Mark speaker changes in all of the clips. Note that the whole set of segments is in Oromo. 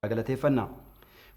Speaker 1: galateeffannaa.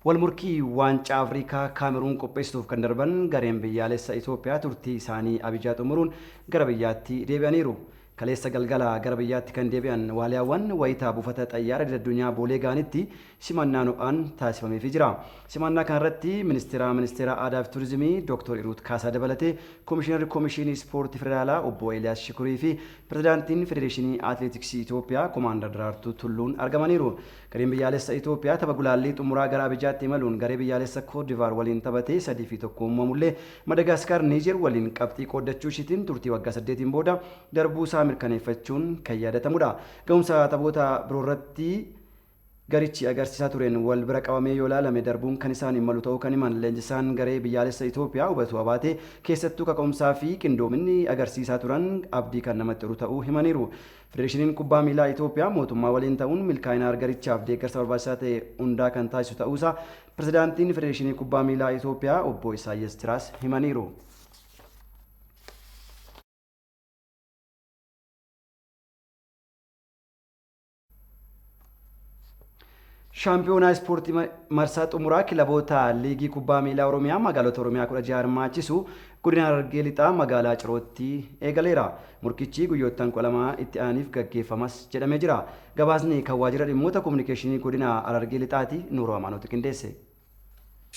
Speaker 1: Walmurkii waancaa Afrikaa Kaameruun qopheessituuf kan darban gareen biyyaalessa Itoophiyaa turtii isaanii Abijaa xumuruun gara biyyaatti deebi'aniiru. Kaleessa galgala gara biyyaatti kan deebi'an waaliyaawwan wayitaa buufata xayyaara idil-addunyaa Boolee ga'anitti simannaa ho'aan taasifameefii jira. Simannaa kanarratti ministeera aadaa fi turizimii Dr. Iruut Kaasaa dabalatee Komishinarri Komishinii Ispoortii Federaalaa obbo Eeliyaas Shikurii fi Pirezidaantiin Federeeshinii Atileetiksii Itoophiyaa Komaandar Daraartuu Tulluun argamaniiru. Gareen biyyaalessa Itoophiyaa tapha gulaallii xumuraa gara Abijaatti imaluun garee biyyaalessa Koodivaar waliin taphatee 3-1 uumamullee Madagaskar Niijer waliin qabxii qooddachuu ishiitiin turtii waggaa 8 booda darbuu isaa mirkaneeffachuun kan yaadatamudha. Ga'umsa taphoota biroorratti garichi agarsiisaa tureen wal bira qabamee yoo ilaalame darbuun kan isaan malu ta'uu kan himan leenjisaan garee biyyaalessa Itoophiyaa hubatu abaatee keessattuu kaka'umsaa fi qindoominni agarsiisaa turan abdii kan namatti horu ta'uu himaniiru. Federeeshiniin kubbaa miilaa Itoophiyaa mootummaa waliin ta'uun milkaa'ina garichaaf deeggarsa barbaachisaa ta'e hundaa kan taasisu ta'uusaa pirezidaantiin Federeeshinii kubbaa miilaa Itoophiyaa obbo Isaayyaas Tiraas himaniiru. Shaampiyoonaa ispoortii marsaa xumuraa kilaboota liigii kubbaa miilaa Oromiyaa magaalota Oromiyaa 16 hirmaachisu godina Harargee Lixaa magaalaa Cirootti eegaleera. Murkichi guyyoottan 12 itti aaniif gaggeeffamas jedhamee jira. Gabaasni kan waajjira dhimmoota kominikeeshinii godina Harargee Lixaati Nuuroo Amaanooti qindeesse.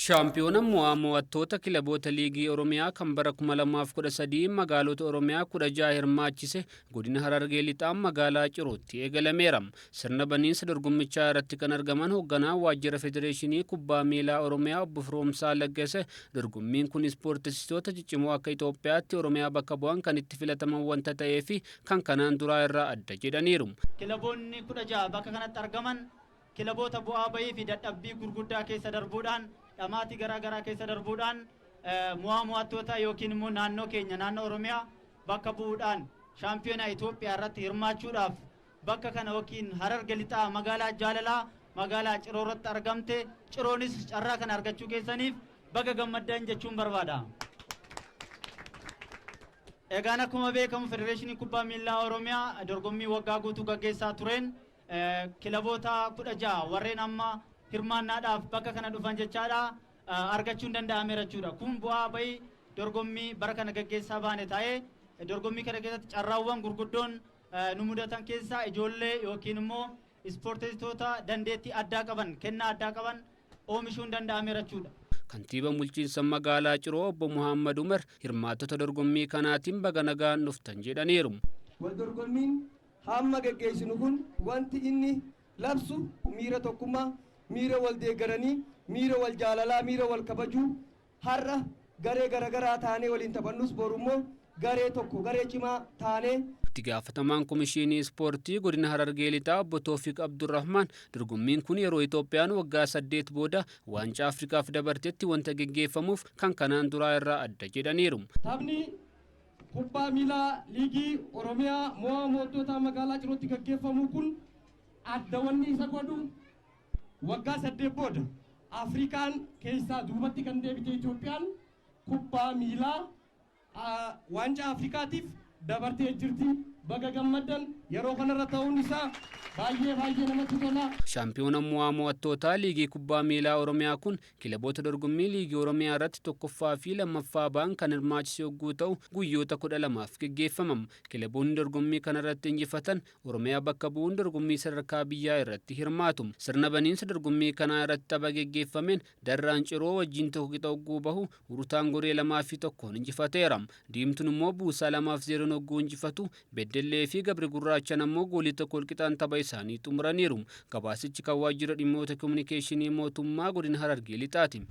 Speaker 2: Shaampiyoona mo'attoota kilaboota liigii Oromiyaa kan bara 2013 magaalota Oromiyaa 16 hirmaachise godina Harargee Lixaa magaalaa Cirootti eegalameera. Sirna baniinsa dorgommichaa irratti kan argaman hoogganaa waajjira Federeeshinii kubbaa miilaa Oromiyaa obbo Firoomsaa Laggase dorgommiin kun ispoortistoota ciccimoo akka Itoophiyaatti Oromiyaa bakka bu'an kan itti filataman wanta ta'ee fi kan kanaan duraa irraa adda jedhaniiru.
Speaker 3: Kilaboonni 16 bakka kanatti argaman kilaboota bu'aa bahii fi dadhabbii gurguddaa keessa darbuudhaan dhamaatii garaa keessa darbuudhaan mo'attoota yookiin immoo naannoo keenya naannoo Oromiyaa bakka bu'uudhaan shaampiyoonaa Itoophiyaa irratti hirmaachuudhaaf bakka kana yookiin Harargee Lixaa magaalaa Jaalalaa magaalaa Ciroo irratti argamte Ciroonis carraa kana argachuu keessaniif baga gammaddan jechuun barbaada. Egaan akkuma beekamu Federeeshinii kubbaa miilaa Oromiyaa dorgommii waggaa guutuu gaggeessaa tureen kilaboota 16 warreen amma hirmaannaadhaaf bakka kana dhufan jechaadha argachuun danda'ameera jechuudha. Kun bu'aa bahii dorgommii bara kana gaggeessaa baane ta'ee dorgommii kana keessatti carraawwan gurguddoon nu mudatan keessaa ijoollee yookiin immoo ispoortistoota dandeettii addaa qaban kennaa addaa qaban oomishuun danda'ameera jechuudha.
Speaker 2: Kantiibaa bulchiinsa magaalaa Ciroo obbo Muhammad Umar hirmaattota dorgommii kanaatiin baga nagaan dhuftan jedhaniiru.
Speaker 4: Wal dorgommiin hamma gaggeessinu kun wanti inni labsu miira tokkummaa miira wal deeggaranii miira wal jaalalaa miira wal kabajuu har'a garee garagaraa taanee waliin taphannus borummoo garee tokko garee cimaa taanee.
Speaker 2: Itti gaafatamaan komishinii ispoortii godina Harargee Lixaa obbo Toofiq Abdurrahmaan dorgommiin kun yeroo Itoophiyaan waggaa 8 booda waancaa Afrikaaf dabartetti wanta gaggeeffamuuf kan kanaan duraa irraa adda jedhaniiru.
Speaker 4: Taphni kubbaa miilaa liigii Oromiyaa mo'attoota magaalaa Cirootti gaggeeffamu kun adda wanni isa godhu waggaa 8 booda Afrikaan keessaa duubatti kan deebite Itoophiyaan kubbaa miilaa waancaa Afrikaatiif dabartee jirti. Baga gammaddan yeroo kanarra ta'uun isaa baay'ee namatti tola.
Speaker 2: Shaampiyoona mo'attootaa liigii kubbaa miilaa Oromiyaa kun kilaboota dorgommii liigii Oromiyaa irratti tokkoffaa fi lammaffaa ba'an kan hirmaachise yogguu ta'u guyyoota 12f gaggeeffamam. Kilaboonni dorgommii kana irratti injifatan Oromiyaa bakka bu'uun dorgommii sadarkaa biyyaa irratti hirmaatu. Sirna baniinsa dorgommii kanaa irratti tapha gaggeeffameen Darraan Ciroo wajjin tokko qixa yogguu bahu Urutaan Goree 2-1 injifateera. Diimtuun immoo Buusaa 2-0 yogguu injifatu Beddellee fi Gabri Gurraachaan ammoo goolii tokko walqixaan tapha isaanii xumuraniiru. Gabaasichi kan waajjira dhimmoota kominikeeshinii mootummaa godina Harargee Lixaati.